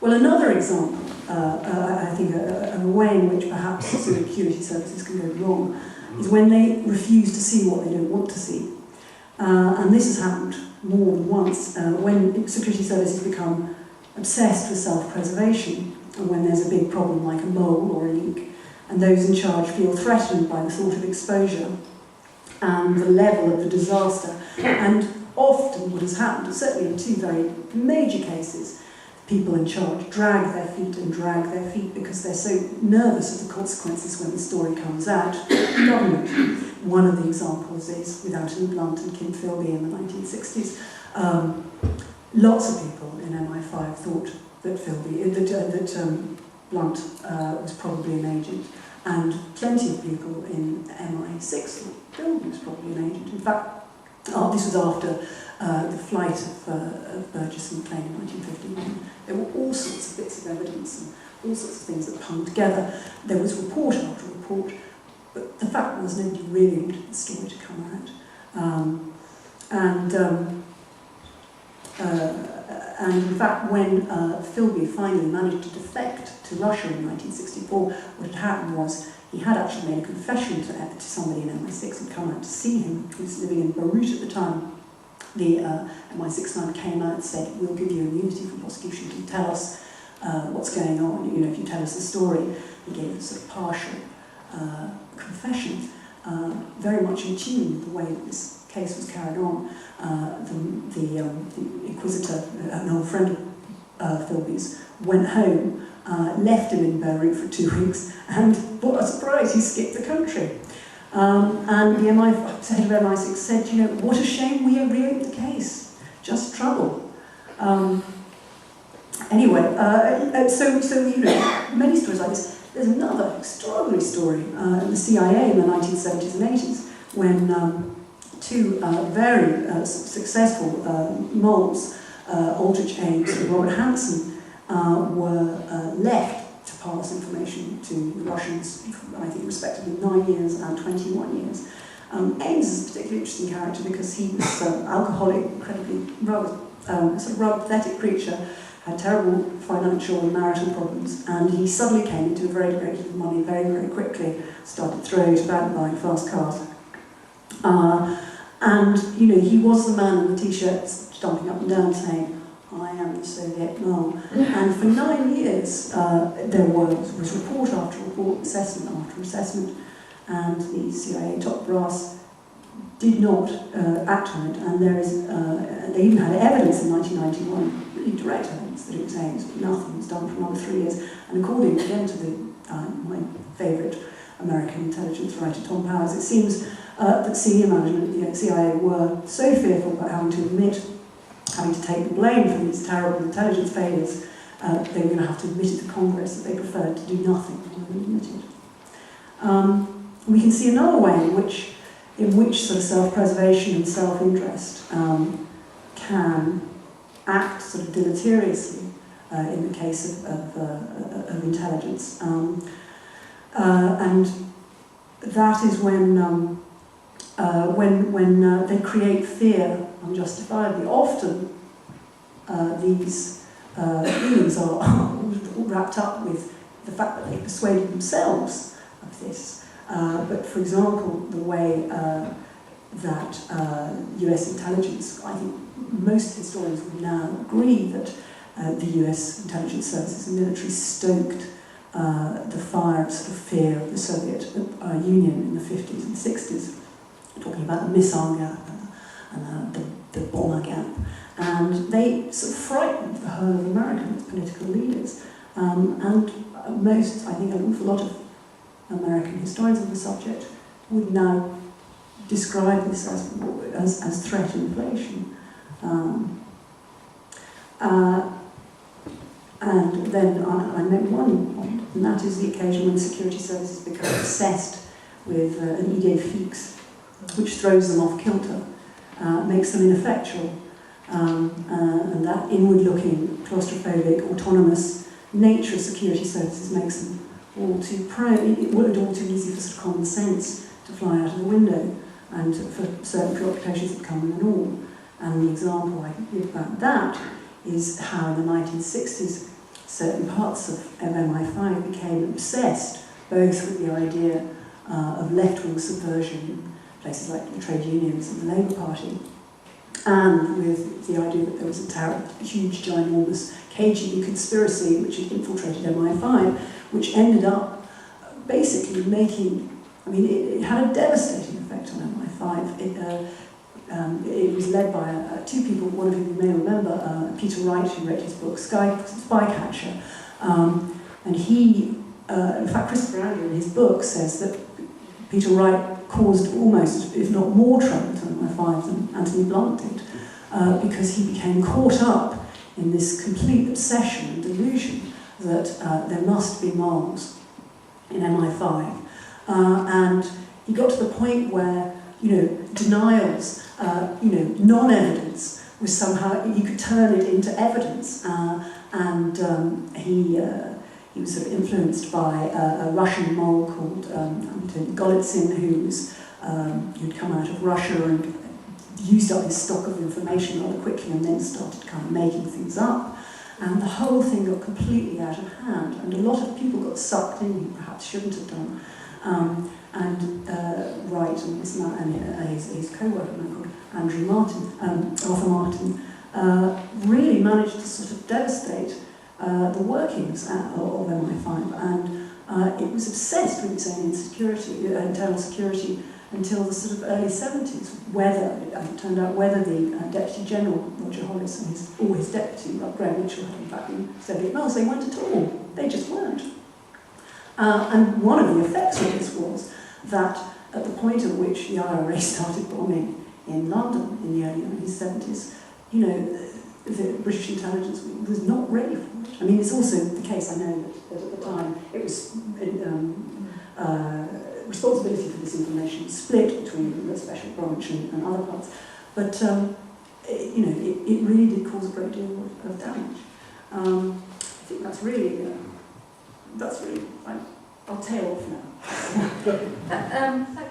Well, another example, I think, a way in which perhaps security services can go wrong is when they refuse to see what they don't want to see. And this has happened more than once when security services become obsessed with self-preservation, and when there's a big problem like a mole or a leak, and those in charge feel threatened by the thought of exposure and the level of the disaster. And often what has happened, certainly in two very major cases, people in charge drag their feet because they're so nervous of the consequences when the story comes out. Government. One of the examples is with Anthony Blunt and Kim Philby in the 1960s. Lots of people in MI5 thought that Blunt was probably an agent, and plenty of people in MI6 thought Philby was probably an agent. In fact, this was after the flight of Burgess and McLean in 1951. There were all sorts of bits of evidence and all sorts of things that hung together. There was report after report, but the fact was nobody really wanted the story to come out. And in fact, when Philby finally managed to defect to Russia in 1964, what had happened was he had actually made a confession to somebody in MI6 who'd come out to see him. He was living in Beirut at the time. The MI6 man came out and said, "We'll give you immunity from prosecution if you tell us what's going on, if you tell us the story." He gave a sort of partial confession, very much in tune with the way that this case was carried on. The inquisitor, an old friend of Philby's, went home, left him in Beirut for 2 weeks, and what a surprise, he skipped the country. And the head of MI6 said, "What a shame we reopened the case. Just trouble." Anyway, many stories like this. There's another extraordinary story in the CIA in the 1970s and 80s when two very successful moles, Aldrich Ames and Robert Hansen, were left to pass information to the Russians, I think respectively 9 years and 21 years. Ames is a particularly interesting character because he was alcoholic, incredibly rather pathetic creature, had terrible financial and marital problems, and he suddenly came into a very great deal of money very, very quickly, started throwing it about and buying fast cars. And he was the man in the t-shirts jumping up and down saying, "I am the Soviet mole." And for 9 years, there was report after report, assessment after assessment, and the CIA top brass did not act on it. And they even had evidence in 1991, really direct evidence, that it was Ames, but nothing was done for another 3 years. And according again to my favourite American intelligence writer, Tom Powers, it seems that senior management at the CIA were so fearful about having to take the blame for these terrible intelligence failures, they were going to have to admit it to Congress that they preferred to do nothing rather than admit it. We can see another way in which sort of self-preservation and self-interest can act sort of deleteriously in the case of intelligence, and that is when they create fear unjustifiably. Often these feelings are wrapped up with the fact that they persuaded themselves of this. But for example, the way that US intelligence, I think most historians would now agree that the US intelligence services and military stoked the fire of sort of fear of the Soviet Union in the 50s and 60s, talking about the missile gap and the bomber gap. And they sort of frightened the whole of American political leaders. And most, I think an awful lot of American historians of the subject would now describe this as threat inflation. And then I make one point, and that is the occasion when security services become obsessed with an idée fixe, which throws them off kilter, makes them ineffectual, and that inward-looking, claustrophobic, autonomous nature of security services makes them all too prone, all too easy for sort of common sense to fly out of the window, and for certain preoccupations that come with the norm. And the example I can give about that is how in the 1960s certain parts of MI5 became obsessed both with the idea of left-wing subversion in places like the trade unions and the Labour Party, and with the idea that there was a huge, ginormous, cagey conspiracy which had infiltrated MI5, which ended up basically making, I mean, it had a devastating effect on MI5. It was led by two people, one of whom you may remember, Peter Wright, who wrote his book Spycatcher, and he, in fact, Christopher Andrew in his book says that Peter Wright caused almost, if not more trouble to MI5 than Anthony Blunt did, because he became caught up in this complete obsession and delusion that there must be moles in MI5. And he got to the point where, denials, non-evidence was somehow, you could turn it into evidence. He was sort of influenced by a Russian mole called Golitsyn, who'd come out of Russia and used up his stock of information rather quickly and then started kind of making things up. And the whole thing got completely out of hand, and a lot of people got sucked in who perhaps shouldn't have done. Wright and his co-worker, called Arthur Martin, really managed to sort of devastate the workings of MI5, and it was obsessed with its own internal security until the sort of early 70s, it turned out whether the Deputy General, Roger Hollis, and his deputy, Graham Mitchell, had in fact been Soviet moles. They weren't at all. They just weren't. And one of the effects of this was that at the point at which the IRA started bombing in London in the early 1970s, the British intelligence was not ready for it. I mean, it's also the case, I know, that at the time it was responsibility for this information was split between the special branch and other parts. But, it really did cause a great deal of damage. I think that's really, I'll tail off now. Thanks